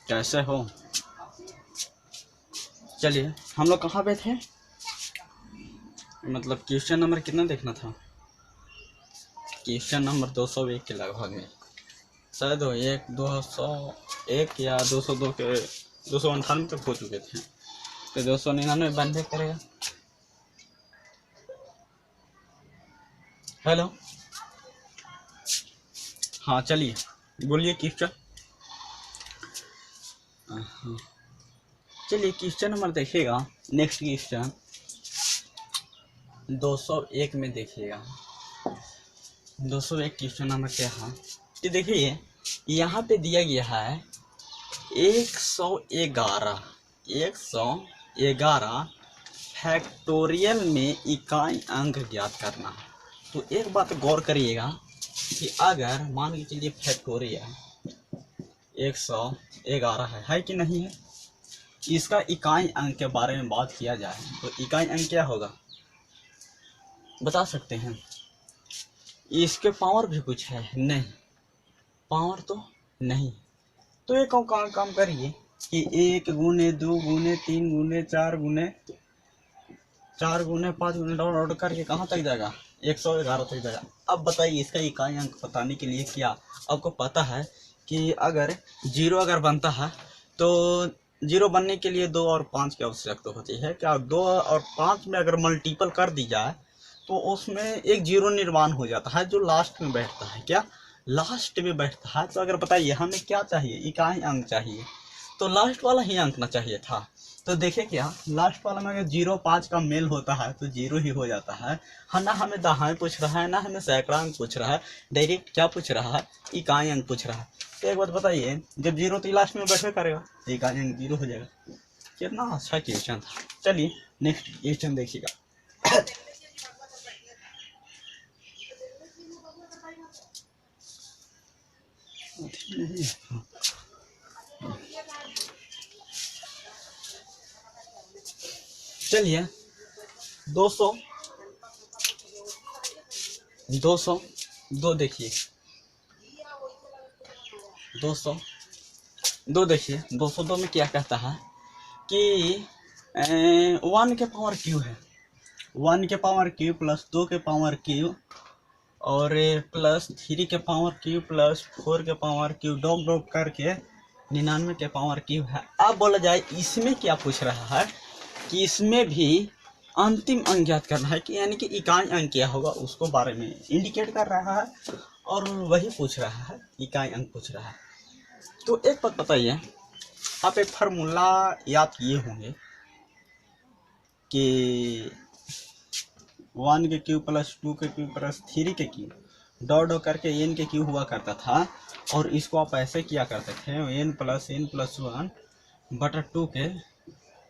कैसे हो? चलिए, हम लोग कहाँ पे थे? मतलब क्वेश्चन नंबर कितना देखना था? क्वेश्चन नंबर 201 के लगभग में शायद हो, 201 या 202 के 298 तक हो चुके थे, तो 299 बनने करेगा। हेलो, हाँ चलिए बोलिए क्वेश्चन। चलिए क्वेश्चन नंबर देखिएगा, नेक्स्ट क्वेश्चन 201 में देखिएगा। 201 क्वेश्चन नंबर क्या है कि देखिए यहाँ पे दिया गया है 111 फैक्टोरियल में इकाई अंक ज्ञात करना है। तो एक बात गौर करिएगा कि अगर मान के चलिए फैक्टोरियल 111 है कि नहीं है, इसका इकाई अंक के बारे में बात किया जाए तो इकाई अंक क्या होगा बता सकते हैं? इसके पावर भी कुछ है नहीं, पावर तो नहीं। तो एक काम करिए कि 1 गुने 2 गुने 3 गुने 4 गुने 5 गुने डॉट करके कहाँ तक जाएगा? 111 तक जाएगा। अब बताइए इसका इकाई अंक बताने के लिए क्या आपको पता है कि अगर जीरो अगर बनता है तो जीरो बनने के लिए 2 और 5 की आवश्यकता होती है। क्या 2 और 5 में अगर मल्टीपल कर दी जाए तो उसमें एक जीरो निर्माण हो जाता है जो लास्ट में बैठता है। क्या लास्ट में बैठता है? तो अगर बताइए हमें क्या चाहिए? इकाई अंक चाहिए, तो लास्ट वाला ही अंक ना चाहिए था। तो देखिए क्या लास्ट वाला में अगर 0 5 का मेल होता है तो जीरो ही हो जाता है। हाँ, ना हमें दहाई पूछ रहा है ना हमें सैकड़ा अंक पूछ रहा है, डायरेक्ट क्या पूछ रहा है? इकाई अंक पूछ रहा है। तो एक बात बताइए, जब जीरो तो लास्ट में बैठे करेगा तो इकाई अंक जीरो हो जाएगा। कितना अच्छा क्वेश्चन था। चलिए नेक्स्ट क्वेश्चन देखिएगा। चलिए 202 देखिए, 202 देखिए। 202 में क्या कहता है कि 1 के पावर क्यू है, 1 के पावर क्यू प्लस 2 के पावर क्यू और प्लस 3 के पावर क्यू प्लस 4 के पावर क्यू डॉट करके 99 के पावर क्यू है। अब बोला जाए इसमें क्या पूछ रहा है कि इसमें भी अंतिम अंक ज्ञात करना है कि यानी कि इकाई अंक क्या होगा उसको बारे में इंडिकेट कर रहा है और वही पूछ रहा है, इकाई अंक पूछ रहा है। तो एक बात बताइए, आप एक फार्मूला याद किए होंगे कि 1 के क्यू प्लस 2 के क्यू प्लस 3 के क्यू डॉट करके n के क्यू हुआ करता था और इसको आप ऐसे किया करते थे n प्लस 1 बटा 2 के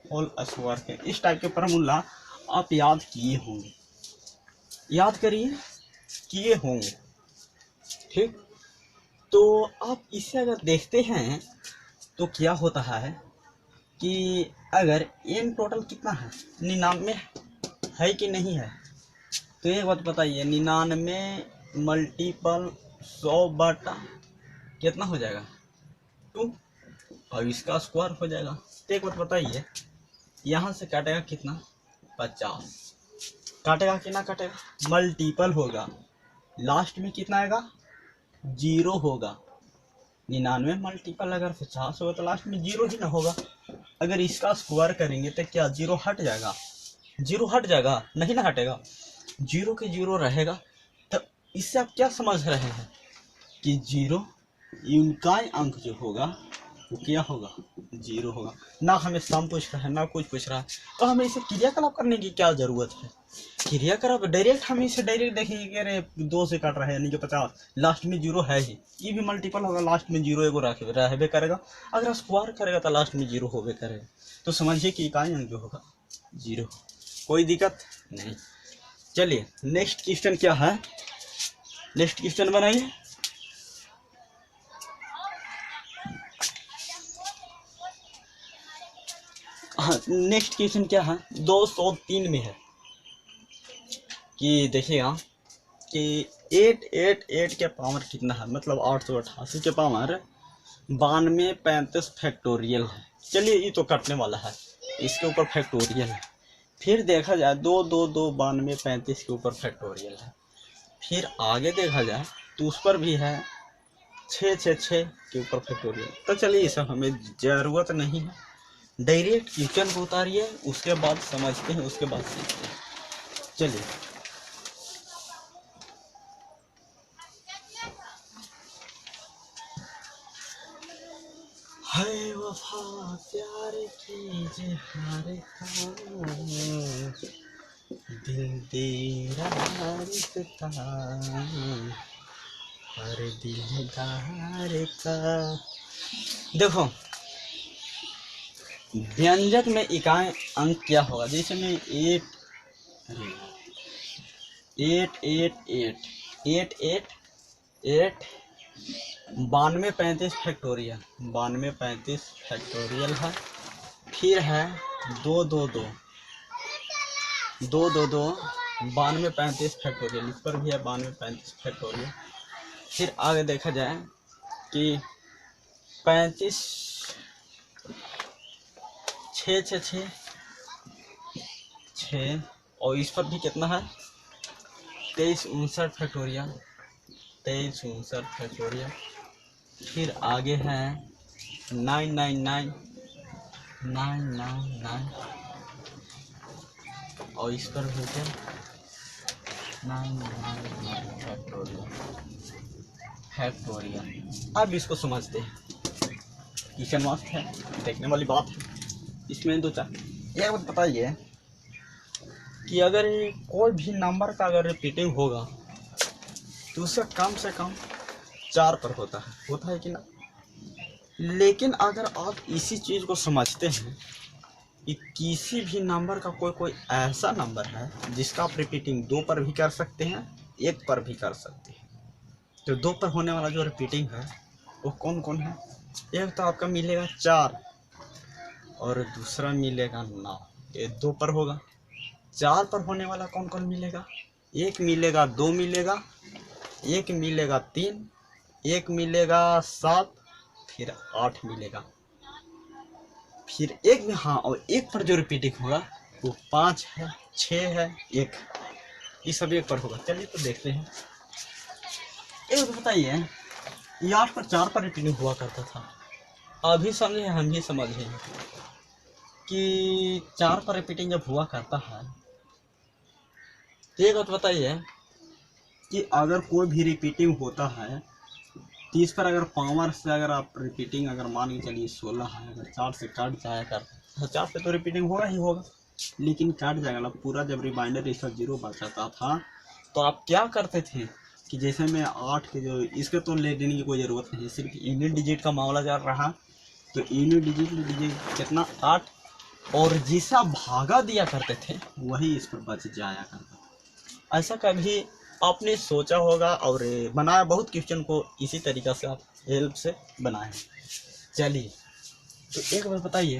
होल स्क्वायर के। इस टाइप के फार्मूला आप याद किए होंगे, याद करिए, किए होंगे, ठीक। तो आप इसे अगर देखते हैं तो क्या होता है कि अगर n टोटल कितना है? 99 है कि नहीं है? तो एक बात बताइए, 99 मल्टीपल 100 बटा कितना हो जाएगा? 2 और इसका स्क्वायर हो जाएगा। तो एक बात बताइए, यहाँ से काटेगा कितना? 50 काटेगा कि ना काटेगा? मल्टीपल होगा, लास्ट में कितना आएगा? 0 होगा। 99 मल्टीपल अगर 50 होगा तो लास्ट में 0 ही ना होगा। अगर इसका स्क्वायर करेंगे तो क्या 0 हट जाएगा? 0 हट जाएगा? नहीं ना हटेगा, 0 के 0 रहेगा। तो इससे आप क्या समझ रहे हैं कि 0 इकाई अंक जो होगा वो क्या होगा? 0 होगा। ना हमें सम पूछ रहा है ना कुछ पूछ रहा है, तो हमें इसे क्रियाकलाप करने की क्या जरूरत है? क्रियाकलाप डायरेक्ट हम इसे डायरेक्ट देखेंगे कि अरे 2 से काट रहा है यानी कि 50, लास्ट में 0 है ही, ये भी मल्टीपल होगा, लास्ट में 0 एगो रहबे करेगा। अगर स्क्वायर करेगा तो लास्ट में 0 होबे करेगा। तो समझिए कि इकाई अंक जो होगा 0। कोई दिक्कत नहीं। चलिए नेक्स्ट क्वेश्चन क्या है, नेक्स्ट क्वेश्चन बनाइए। हाँ, नेक्स्ट क्वेश्चन क्या है? 203 में है कि देखिएगा कि 888 के पावर कितना है, मतलब 888 के पावर 92 फैक्टोरियल है। चलिए ये तो कटने वाला है, इसके ऊपर फैक्टोरियल है। फिर देखा जाए 2 2 2 92 35 के ऊपर फैक्टोरियल है। फिर आगे देखा जाए तो उस पर भी है 6 6 6 के ऊपर फैक्टोरियल। तो चलिए ये सब हमें ज़रूरत नहीं है, डायरेक्ट क्वेश्चन को उतारिए, उसके बाद समझते हैं, उसके बाद सीखते हैं। चलिए है वफा प्यार की जिहार का, दिल तेरा रिश्ता और दिलदार का। देखो व्यंजक में इकाई अंक क्या होगा, जैसे में 8 8 8 8 8 8 8 92 35 फैक्टोरियल, 92 35 फैक्टोरियल है। फिर है 2 2 2 2 2 2 92 35 फैक्टोरियल, इस पर भी है 92 35 फैक्टोरियल। फिर आगे देखा जाए कि 35 6 6 6 6 और इस पर भी कितना है 23 59 फैक्टोरियल, 23 59 फैक्टोरियल। फिर आगे है 999 999 और इस पर भी है 999 फैक्टोरियल। अब इसको समझते हैं, क्वेश्चन मस्त है, देखने वाली बात है। इसमें दो चार एक बात बताइए कि अगर कोई भी नंबर का अगर रिपीटिंग होगा तो उसका कम से कम 4 पर होता है कि ना। लेकिन अगर आप इसी चीज़ को समझते हैं कि किसी भी नंबर का कोई ऐसा नंबर है जिसका आप रिपीटिंग 2 पर भी कर सकते हैं, 1 पर भी कर सकते हैं। तो 2 पर होने वाला जो रिपीटिंग है वो कौन कौन है, एक तो आपका मिलेगा 4 और दूसरा मिलेगा 9, ये 2 पर होगा। 4 पर होने वाला कौन कौन मिलेगा, 1 मिलेगा, 2 मिलेगा, 1 मिलेगा 3, 1 मिलेगा 7, फिर 8 मिलेगा। फिर 1 में हाँ, और 1 पर जो रिपीटिंग होगा वो 5 है, 6 है, 1, ये सब 1 पर होगा। चलिए तो देखते हैं। एक तो बताइए ये 8 पर 4 पर रिपीटिंग हुआ करता था, अभी समझे हम भी समझे कि 4 पर रिपीटिंग जब हुआ करता है तो एक बात बताइए कि अगर कोई भी रिपीटिंग होता है 30 पर, अगर पावर से अगर आप रिपीटिंग अगर मान के चलिए 16 है, अगर 4 से काट जाया कर तो 4 से तो रिपीटिंग होगा ही होगा, लेकिन काट जाएगा पूरा। जब रिमाइंडर इसका 0 बचाता था तो आप क्या करते थे कि जैसे में 8 के जो इसके तो ले देने की कोई ज़रूरत नहीं, सिर्फ यूनिट डिजिट का मामला चल रहा तो यूनिट डिजिट कितना 8, और जिसा भागा दिया करते थे वही इस पर बच जाया करता था। ऐसा कभी आपने सोचा होगा और बनाया, बहुत क्वेश्चन को इसी तरीक़ा से आप हेल्प से बनाए। चलिए तो एक बार बताइए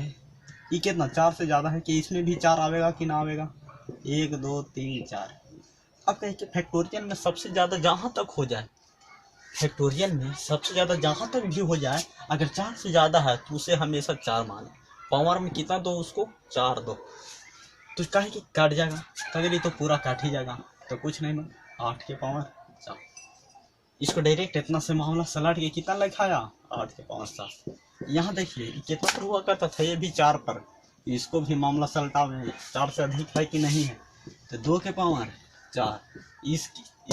ये कितना 4 से ज़्यादा है कि इसमें भी 4 आवेगा कि ना आवेगा, 1 2 3 4। अब कहीं कि फैक्टोरियल में सबसे ज़्यादा जहाँ तक हो जाए, फैक्टोरियल में सबसे ज़्यादा जहाँ तक भी हो जाए, अगर 4 से ज़्यादा है तो उसे हमेशा 4 माने। पावर में कितना दो उसको 4 दो, तो कहे कि काट जाएगा, अगर ये तो पूरा काट ही जाएगा तो कुछ नहीं, 8 के पावर 4। इसको डायरेक्ट इतना से मामला सलाट के कितना लिखाया 8 के पावर 7। यहाँ देखिए कितना पर हुआ करता था, ये भी 4 पर, इसको भी मामला सलटा में 4 से अधिक है कि नहीं है, तो 2 के पावर 4।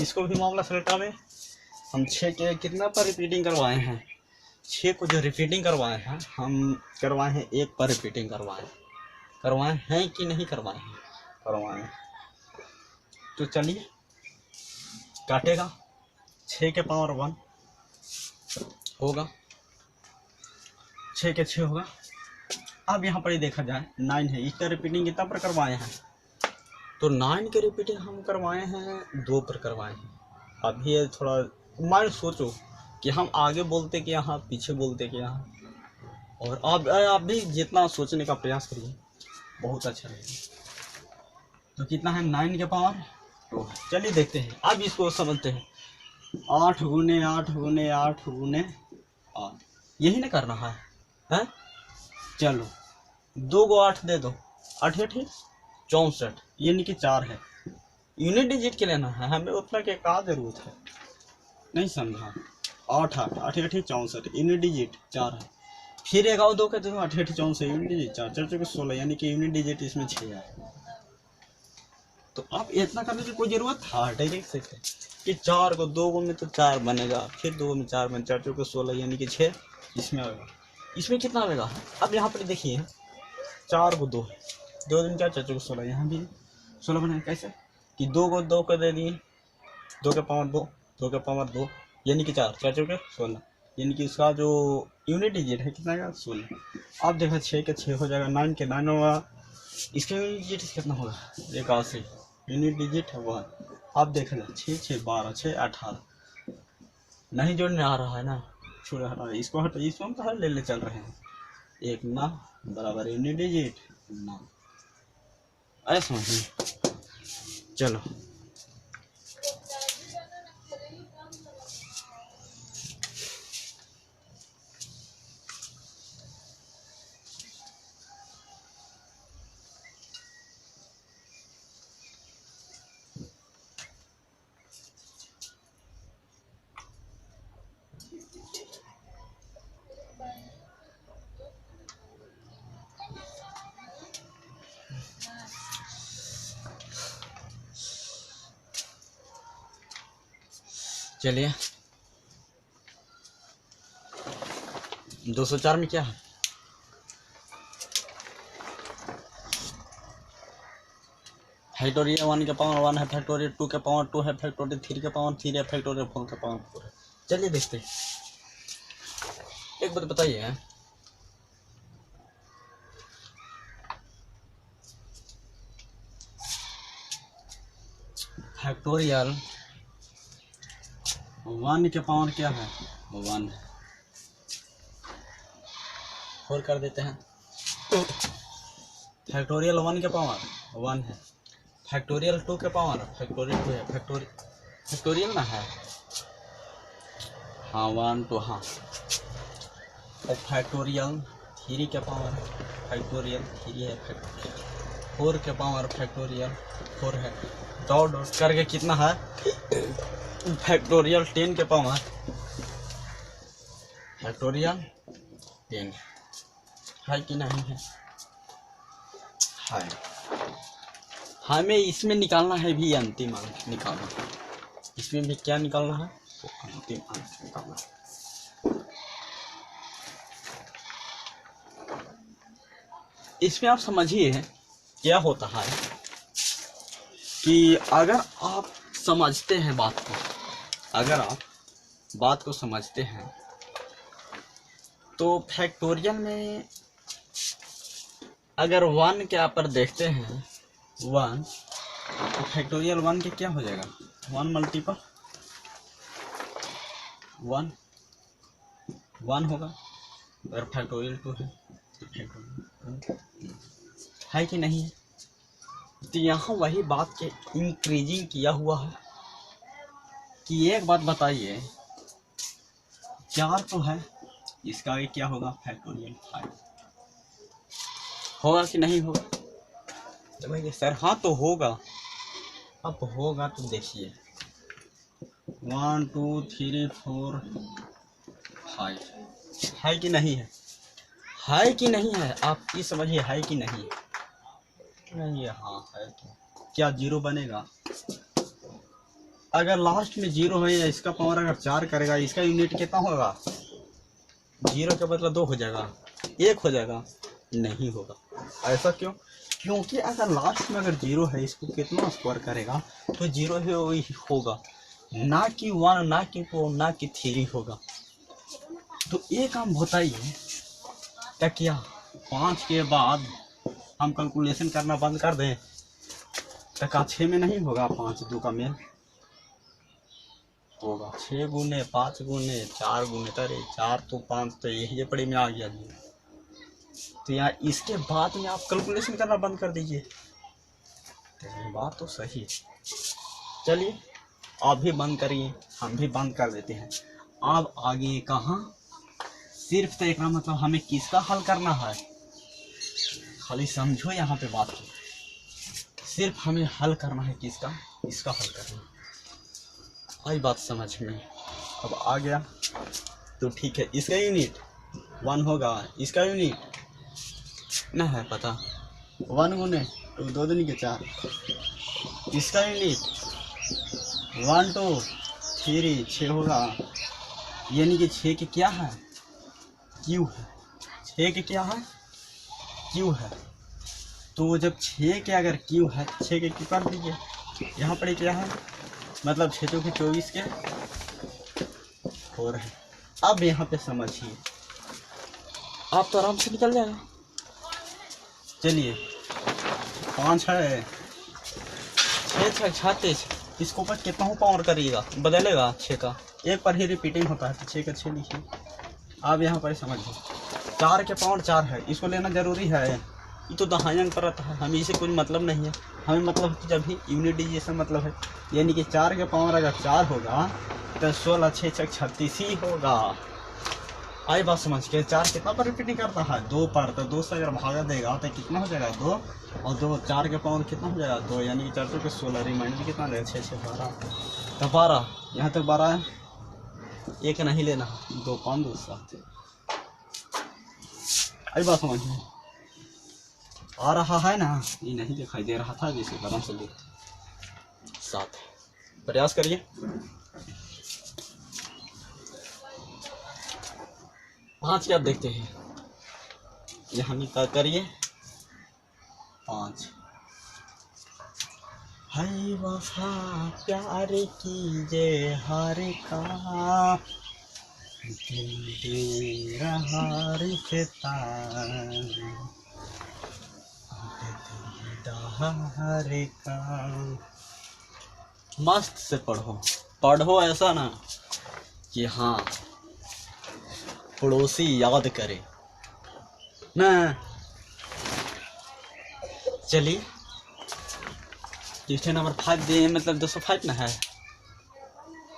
इसको भी मामला सलटा में हम 6 के कितना पर रिपीटिंग करवाए हैं, 6 को जो रिपीटिंग करवाए हैं हम करवाए हैं 1 पर रिपीटिंग करवाए हैं कि नहीं करवाए हैं, करवाए हैं। तो चलिए काटेगा 6 के पावर 1 होगा, 6 के 6 होगा। अब यहाँ पर ही देखा जाए 9 है, इसका रिपीटिंग कितना पर करवाए हैं, तो 9 के रिपीटिंग हम करवाए हैं 2 पर करवाए हैं। अभी ये थोड़ा माइंड सोचो कि हम आगे बोलते कि यहाँ, पीछे बोलते कि यहाँ, और आप भी जितना सोचने का प्रयास करिए बहुत अच्छा रहेगा। तो कितना है 9 के पावर 2। चलिए देखते हैं, अब इसको समझते हैं। 8 गुने 8 गुने 8 गुने 8, यही ना करना है, हैं? चलो 2 को 8 दे दो, 8 8 64, यानी कि 4 है। यूनिट डिजिट के लेना है हमें, उतना के का जरूरत है, नहीं समझा। 8 8 8 8 64, यूनिट डिजिट 4 है। फिर एक और 2 कहते हो, 8 8 64 यूनिट डिजिट 4 4 चौके 16, यानी कि यूनिट डिजिट इसमें 6 है। तो अब इतना करने की कोई जरूरत था? डायरेक्ट से कि 4 को 2 में तो 4 बनेगा, फिर 2 में 4 बने, 4 चौके 16, यानी कि 6 इसमें आएगा। इसमें कितना आएगा? अब यहाँ पर देखिए 4 को 2 2 दिन क्या, 4 चौके 16, यहाँ भी 16 बने। कैसे कि 2 को 2 को दे दिए, 2 के पावर 2, 2 के पावर 2, यानी कि 4 4 चौके 16, यानी कि उसका जो यूनिट डिजिट है कितना आएगा? 16। अब देखो 6 के 6 हो जाएगा, 9 के 9 होगा, इसका यूनिट डिजिट कितना होगा? 81, यूनिट डिजिट है 1। अब देखा जाए 6 6 12 6 18, नहीं जोड़ने आ रहा है ना, छोड़ रहा है, इसको हट, इसको हम तो हर ले चल रहे हैं। 1 9 बराबर यूनिट डिजिट 9, ऐसा समझिए। चलो चलिए 204 में क्या है? फैक्टोरियल 1 के पावर 1 है, फैक्टोरियल 2 के पावर 2 है, फैक्टोरियल 3 के पावर 3 है, फैक्टोरियल 4 के पावर 4 है। चलिए देखते हैं। एक बात बताइए, फैक्टोरियल 1 के पावर क्या है? 1 है। 4 कर देते हैं। फैक्टोरियल 1 के पावर 1 है, फैक्टोरियल 2 के पावर फैक्टोरियल 2 है, फैक्टोरियल ना है, हाँ 1 2, हाँ। और फैक्टोरियल 3 के पावर फैक्टोरियल 3 है, 4 के पावर फैक्टोरियल 4 है। डॉट डॉट करके कितना है? फैक्टोरियल 10 के पावर फैक्टोरियल 10 है कि नहीं है? है। हमें इसमें निकालना है भी अंतिम अंक निकालना है। इसमें भी क्या निकालना है? तो अंतिम अंक निकालना है। इसमें आप समझिए क्या होता है कि अगर आप समझते हैं बात को, अगर आप बात को समझते हैं तो फैक्टोरियल में अगर 1 के आप पर देखते हैं 1, तो फैक्टोरियल 1 के क्या हो जाएगा? 1 मल्टीपल 1 1 होगा। अगर फैक्टोरियल 2 है तो फैक्टोरियल है कि नहीं है? तो यहाँ वही बात के इंक्रीजिंग किया हुआ है कि एक बात बताइए, 4 तो है, इसका आगे क्या होगा? फैक्टोरियल 5 होगा कि नहीं होगा? तो भाई सर हाँ तो होगा। अब होगा तो देखिए 1 2 3 4 5 है कि नहीं है? है कि नहीं है? आप ये समझिए, है कि नहीं है? नहीं है, हाँ है। तो क्या 0 बनेगा? अगर लास्ट में 0 है या इसका पावर अगर 4 करेगा, इसका यूनिट कितना होगा? 0 के बदला 2 हो जाएगा, 1 हो जाएगा? नहीं होगा। ऐसा क्यों? क्योंकि अगर लास्ट में अगर 0 है, इसको कितना स्क्वायर करेगा तो 0 ही होगा, ना कि 1, ना कि 2, ना कि 3 होगा। तो एक काम बताइए, क्या 5 के बाद हम कैलकुलेशन करना बंद कर दें? टका 6 में नहीं होगा? 5 2 का मेल होगा, 6 गुने 5 गुने 4 गुने, अरे 4 तो 5 तो यही पड़ी में आ गया जी। तो यहाँ इसके बाद में आप कैलकुलेशन करना बंद कर दीजिए। तो बात तो सही है। चलिए आप भी बंद करिए, हम भी बंद कर देते हैं। अब आगे कहाँ? सिर्फ तो एक मतलब हमें किसका हल करना है, खाली समझो यहाँ पे बात को, सिर्फ हमें हल करना है किसका, इसका हल करना। आई बात समझ में, अब आ गया तो ठीक है। इसका यूनिट 1 होगा, इसका यूनिट ना है पता, 1 गुने तो 2 दूनी के 4, इसका यूनिट 1 2 3 6 होगा, यानी कि 6 के क्या है, क्यू है। 6 के क्या है, क्यू है। तो जब 6 के अगर क्यू है, 6 के क्यू कर दीजिए। यहाँ पर क्या है, मतलब 6 के 24 के 4 है। अब यहाँ पे समझिए, आप तो आराम से निकल जाएगा। चलिए 5 है, 6 36, इसको ऊपर कितना हो पावर करिएगा, बदलेगा 6 का, एक पर ही रिपीटिंग होता है, तो 6 का 6 लिखिए। आप यहाँ पर समझिए 4 के पावर 4 है, इसको लेना जरूरी है, ये तो दहाई अंक पर रहता है, हमें इसे कोई मतलब नहीं है। हमें मतलब है जब भी यूनिट डिजिशन मतलब है, यानी कि 4 के पावर अगर 4 होगा तो 16 6 6 36 ही होगा। आई बात समझ के, 4 कितना पर रिपीटिंग करता है, 2 पर, तो 2 से अगर भागा देगा तो कितना हो जाएगा 2, और 2 4 के पावर कितना हो जाएगा 2, यानी कि 4 2 के 16, रिमाइंडर कितना देगा 6 6 12, तो 12, यहाँ तक 12 है, एक नहीं लेना, 2 5 2 7। आई बात समझ में आ रहा है ना, ये नहीं दिखाई दे रहा था जिसे आराम से ले 7, प्रयास करिए। 5 क्या देखते हैं, यहाँ निकाल करिए 5। हाय वफा प्यार कीजिए हर का, दिल दे रहा रिश्ता, हर का। मस्त से पढ़ो, पढ़ो ऐसा ना कि हाँ पड़ोसी याद करे ना। चलिए क्वेश्चन नंबर 5 दे, मतलब 205 ना है,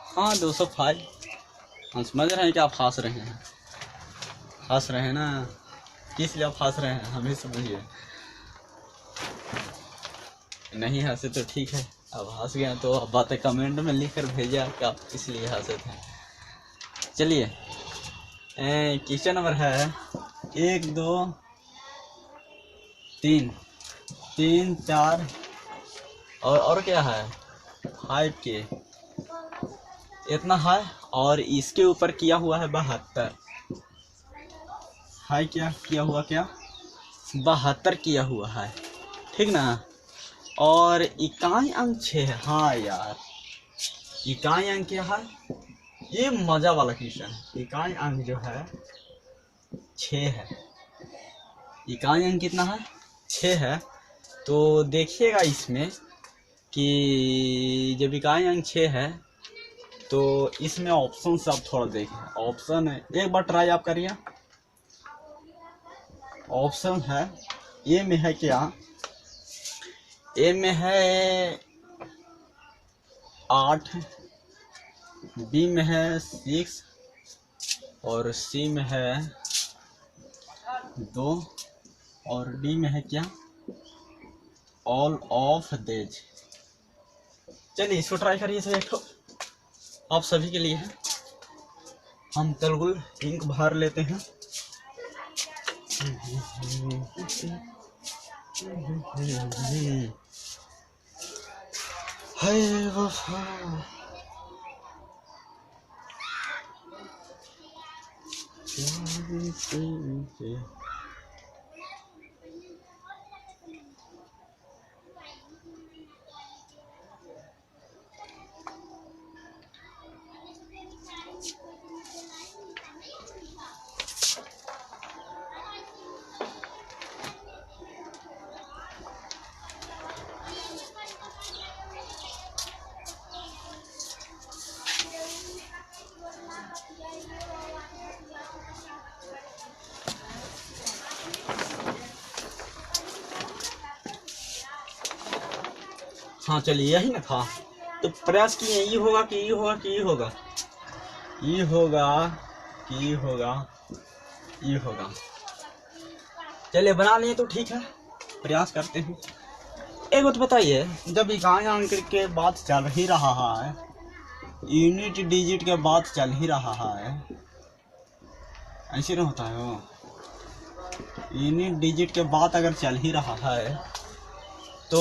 हाँ 205। हम समझ रहे हैं कि आप हंस रहे हैं, हंस रहे हैं ना, किस लिए आप हंस रहे हैं हमें समझिए। नहीं हंसे तो ठीक है, अब हंस गए तो अब बातें कमेंट में लिख कर भेजा कि आप इसलिए हंसे थे। चलिए क्वेश्चन नंबर है 1 2 3 3 4 और क्या है 5 के इतना है, और इसके ऊपर किया हुआ है 72 है, क्या किया हुआ, क्या 72 किया हुआ है, ठीक ना। और इकाई अंक 6 है, हाँ यार इकाई अंक क्या है, ये मजा वाला क्वेश्चन है। इकाई अंक जो है 6 है, इकाई अंक कितना है 6 है। तो देखिएगा इसमें कि जब इकाई अंक 6 है तो इसमें ऑप्शन से आप थोड़ा देखें, ऑप्शन है, एक बार ट्राई आप करिए। ऑप्शन है ए में है क्या, ए में है 8, बी में है 6, और सी में है 2, और डी में है क्या ऑल ऑफ देज। चलिए इसको ट्राई करिए सर, एक आप सभी के लिए है। हम तलगुल इंक भर लेते हैं। हाय वफा प्यार कीजिए। हाँ चलिए यही ना था, तो प्रयास किए ये होगा कि ये होगा कि ये होगा, ये होगा कि ये होगा, ये होगा। चलिए बना लिए तो ठीक है, प्रयास करते हैं। एक बात बताइए, जब इकाई अंक के बात चल ही रहा है, यूनिट डिजिट के बात चल ही रहा है, ऐसे ना होता है वो। यूनिट डिजिट के बात अगर चल ही रहा है तो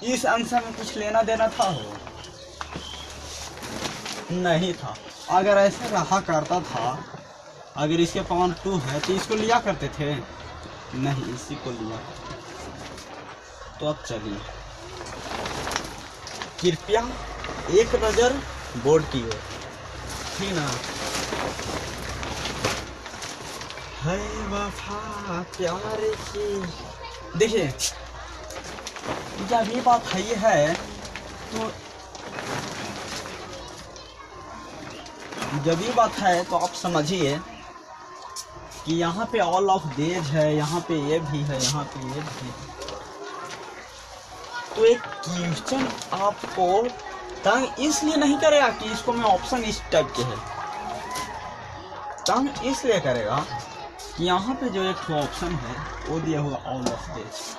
इस आंसर में कुछ लेना देना था हो? नहीं था। अगर ऐसे रहा करता था, अगर इसके पावर 2 है तो इसको लिया करते थे? नहीं, इसी को लिया। तो अब चलिए कृपया एक नज़र बोर्ड की ओर, ठीक ना। है वफा प्यार की। देखिए जब ये बात है तो जब ये बात है तो आप समझिए कि यहाँ पे ऑल ऑफ देज है, यहाँ पे ये भी है, यहाँ पे ये भी है। तो एक क्वेश्चन आपको तंग इसलिए नहीं करेगा कि इसको मैं ऑप्शन इस टाइप के है, तंग इसलिए करेगा कि यहाँ पे जो एक ऑप्शन है वो दिया हुआ ऑल ऑफ देज।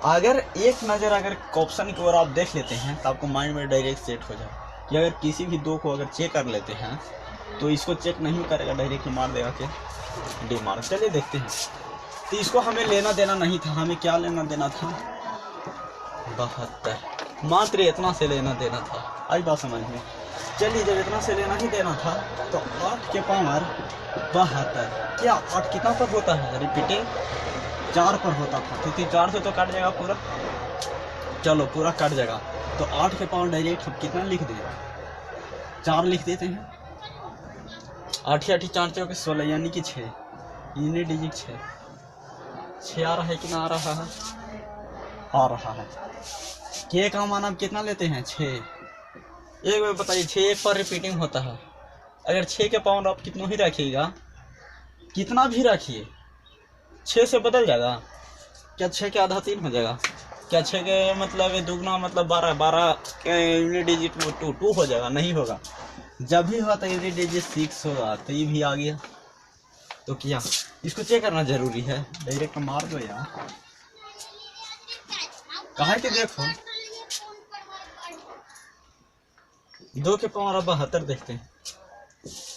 अगर एक नज़र अगर ऑप्शन की ओर आप देख लेते हैं तो आपको माइंड में डायरेक्ट सेट हो जाए कि अगर किसी भी दो को अगर चेक कर लेते हैं तो इसको चेक नहीं करेगा, डायरेक्ट मार देगा कि डी मार। चलिए देखते हैं। तो इसको हमें लेना देना नहीं था, हमें क्या लेना देना था? 72, मात्र इतना से लेना देना था। आई बात समझ में? चलिए जब इतना से लेना ही देना था तो 8 के पावर 72, क्या 8 कितना पर होता है? रिपीटिंग 4 पर होता था, क्योंकि 4 से तो कट जाएगा पूरा। चलो पूरा कट जाएगा तो 8 के पावर डायरेक्ट हम कितना लिख दें? 4 लिख देते हैं। 8 8 4 4 16 यानी कि 6, यूनिट डिजिट 6 आ रहा है कि ना आ रहा है? आ रहा है। के का मान आप कितना लेते हैं? 6। एक बार बताइए, 6 एक पर रिपीटिंग होता है। अगर 6 के पावर आप कितना ही रखिएगा, कितना भी रखिए, 6 से बदल जाएगा क्या? 6 के आधा 3 हो जाएगा क्या? 6 के मतलब दुगना मतलब 12, 12 के यूनिट डिजिट में 2 हो जाएगा? नहीं होगा। जब भी हुआ तो यूनिट डिजिट 6 होगा, तो ये भी आ गया। तो क्या इसको चेक करना जरूरी है? डायरेक्ट मार दो यार, कहा कि देखो 2 के पावर अब 72 देखते हैं।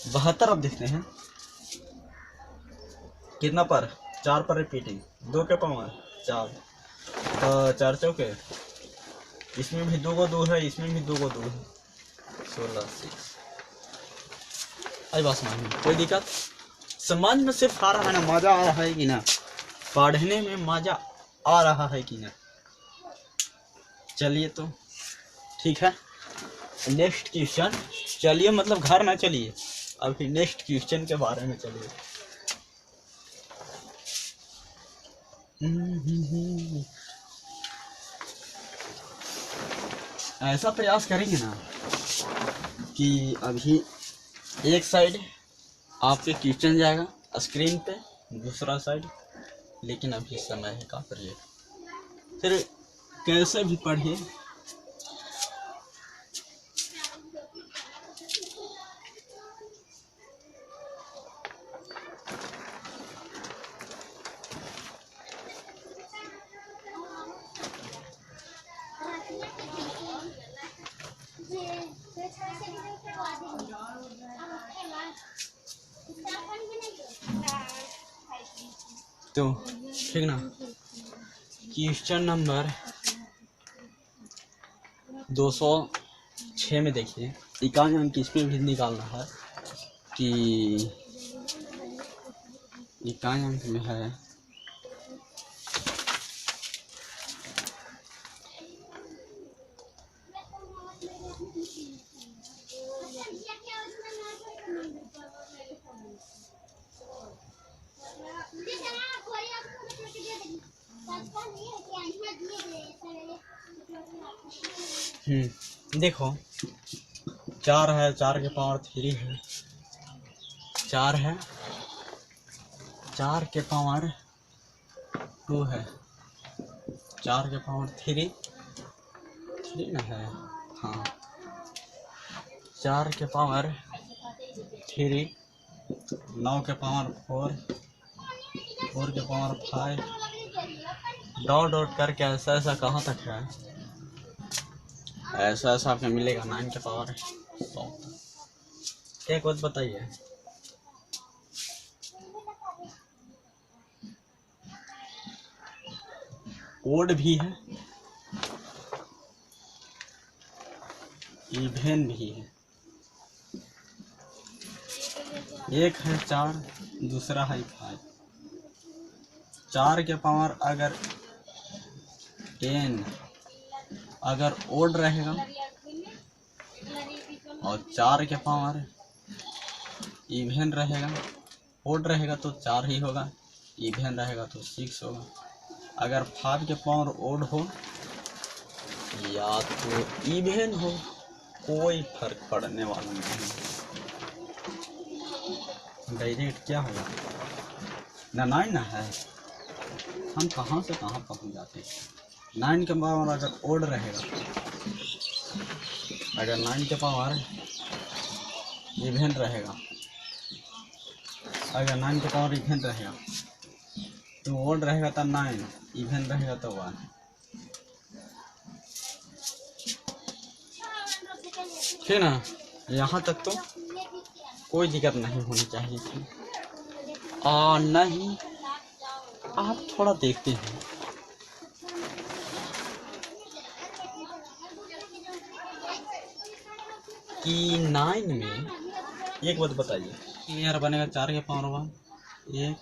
72 अब देखते हैं कितना पर? 4 पर रिपीटिंग, 2 के पावर 4, तो 4 चौके, इसमें भी 2 को 2 है, इसमें भी 2 को 2 है, 16 6। आई बात समझ में? कोई दिक्कत? समझ में सिर्फ आ रहा है ना? मजा आ रहा है कि ना? पढ़ने में मजा आ रहा है कि ना? चलिए तो ठीक है, नेक्स्ट क्वेश्चन। चलिए मतलब घर ना चलिए, अभी नेक्स्ट क्वेश्चन के बारे में चलिए। ऐसा प्रयास करेंगे ना कि अभी एक साइड आपके क्वेश्चन जाएगा स्क्रीन पे, दूसरा साइड, लेकिन अभी समय है का करिए, फिर कैसे भी पढ़िए। तो ठीक ना, क्वेश्चन नंबर 206 में देखिए, इकाई अंक इस पे भी निकालना है कि इकाई अंक में है देखो 4 है, 4 के पावर 3 है, 4 है, 4 के पावर 2 है, 4 के पावर 3 ना है, हाँ 4 के पावर 3 9 के पावर 4, 4 के पावर 5, डॉट डॉट करके ऐसा ऐसा कहाँ तक है, ऐसा ऐसा आपको मिलेगा 9 के पावर 100। एक बात बताइए, ओड भी है, इवेन भी है। एक है 4, दूसरा है 5। 4 के पावर अगर 10 अगर ओड रहेगा और 4 के पावर इवेन रहेगा, ओड रहेगा तो 4 ही होगा, इवेन रहेगा तो 6 होगा। अगर 5 के पावर ओड हो या तो इवेन हो, कोई फर्क पड़ने वाला नहीं। डायरेक्ट क्या होगा ना 9 ना है, हम कहाँ से कहाँ पहुँच जाते हैं। 9 के पावर अगर ओड रहेगा, अगर 9 के पावर इवेन रहेगा, अगर 9 के पावर इवेन रहेगा तो ओड रहेगा तो 9, इवेन रहेगा तो 1। ठीक ना, यहाँ तक तो कोई दिक्कत नहीं होनी चाहिए थी। नहीं, आप थोड़ा देखते हैं कि 9 में एक बात बताइए, यार बनेगा 4 के पावर 1, एक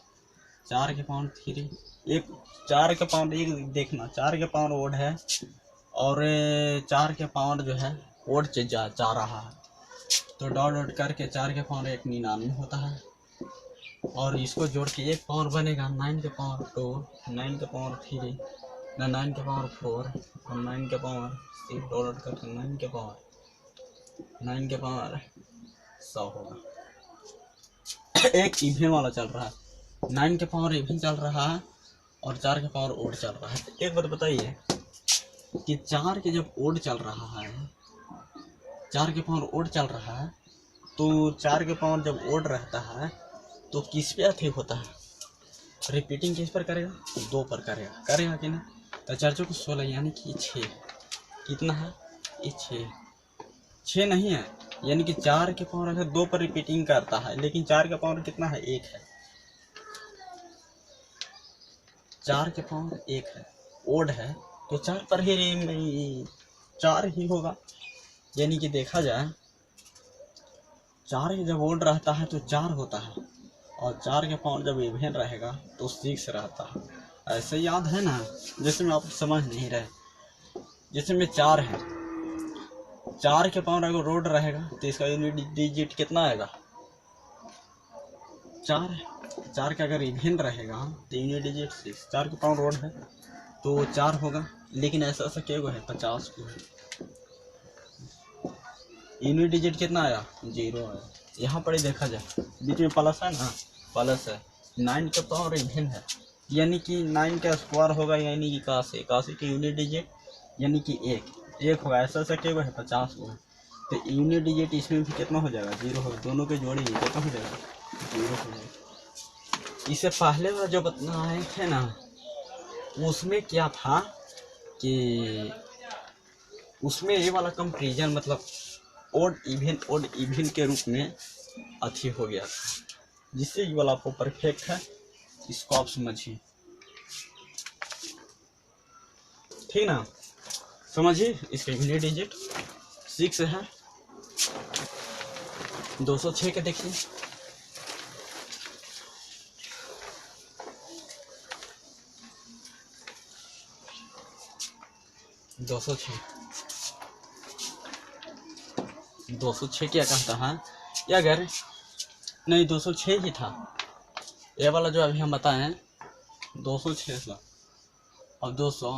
4 के पावर 3, एक 4 के पावर 1, देखना 4 के पावर ओड है और 4 के पावर जो है ओड जा रहा है, तो डॉट डॉट करके 4 के पावर 1 99 होता है, और इसको जोड़ के एक पावर बनेगा 9 के पावर 2, 9 के पावर 3, 9 के पावर 4 और 9 के पावर 6, डॉट डॉट करके 9 के पावर 100 होगा। एक इवेन वाला चल रहा है, 9 के पावर इवेन चल रहा है और 4 के पावर ओड चल रहा है। एक बात बताइए कि 4 के जब ओड चल रहा है, 4 के पावर ओड चल रहा है, तो 4 के पावर जब ओड रहता है तो किस पे अधिक होता है, रिपीटिंग किस पर करेगा, 2 पर करेगा कि नहीं। तो 4 को 16 यानी कि 6, कितना है ये 6 नहीं है, यानी कि 4 के पावर अगर 2 पर रिपीटिंग करता है, लेकिन 4 का पावर कितना है 1 है, 4 के पावर 1 है, ओड है तो 4 पर ही 4 ही होगा। यानी कि देखा जाए 4 जब ओड रहता है तो 4 होता है, और 4 के पावर जब इवेन रहेगा तो 6 रहता है। ऐसे याद है ना, जैसे में आप समझ नहीं रहे, जैसे में 4 है, 4 के पावर अगर रोड रहेगा तो इसका यूनिट डिजिट कितना आएगा, 4 है। 4 का अगर इवेन रहेगा तो यूनिट डिजिट 6, 4 के पावर रोड है तो 4 होगा, लेकिन ऐसा ऐसा क्या है 50 को है, यूनिट डिजिट कितना आया 0 है। यहाँ पर ही देखा जाए बीच में प्लस है ना, प्लस है, 9 का पावर इवेन है, यानी कि 9 का स्क्वायर होगा, यानी कि 81 की यूनिट डिजिट यानी कि 1 होगा, ऐसा ऐसा क्या है 50 को है, तो यूनिट डिजिट इसमें भी कितना हो जाएगा 0 होगा, दोनों के जोड़ी कितना हो जाएगा 0 हो जाएगा। इससे पहले वाला जो बताए थे ना, उसमें क्या था कि उसमें ये वाला कंपेरिजन मतलब ओड इवेन के रूप में अच्छी हो गया था, जिससे ये वाला आपको परफेक्ट है, इसको आप समझिए, ठीक ना, समझिए। इसका यूनिट डिजिट 6 है, 206 के देखिए, दो सौ छः क्या कहता है, या अगर नहीं 206 ही था, ये वाला जो अभी हम बताए 206 और 200